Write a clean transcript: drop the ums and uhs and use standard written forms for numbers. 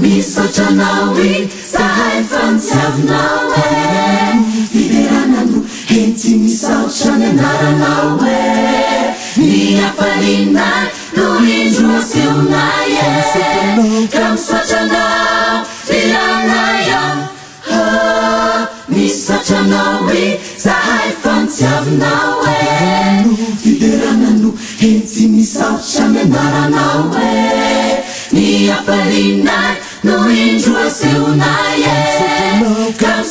Misaotranao zahay fantsiavinao Fiderana no henty misaotra ny anaranao Ny afalinay no indro asehonay Ka misaotranao firanay Misaotranao zahay fantsiavinao Fiderana no henty misaotra ny anaranao Ni afalinay no indro asehonay Ka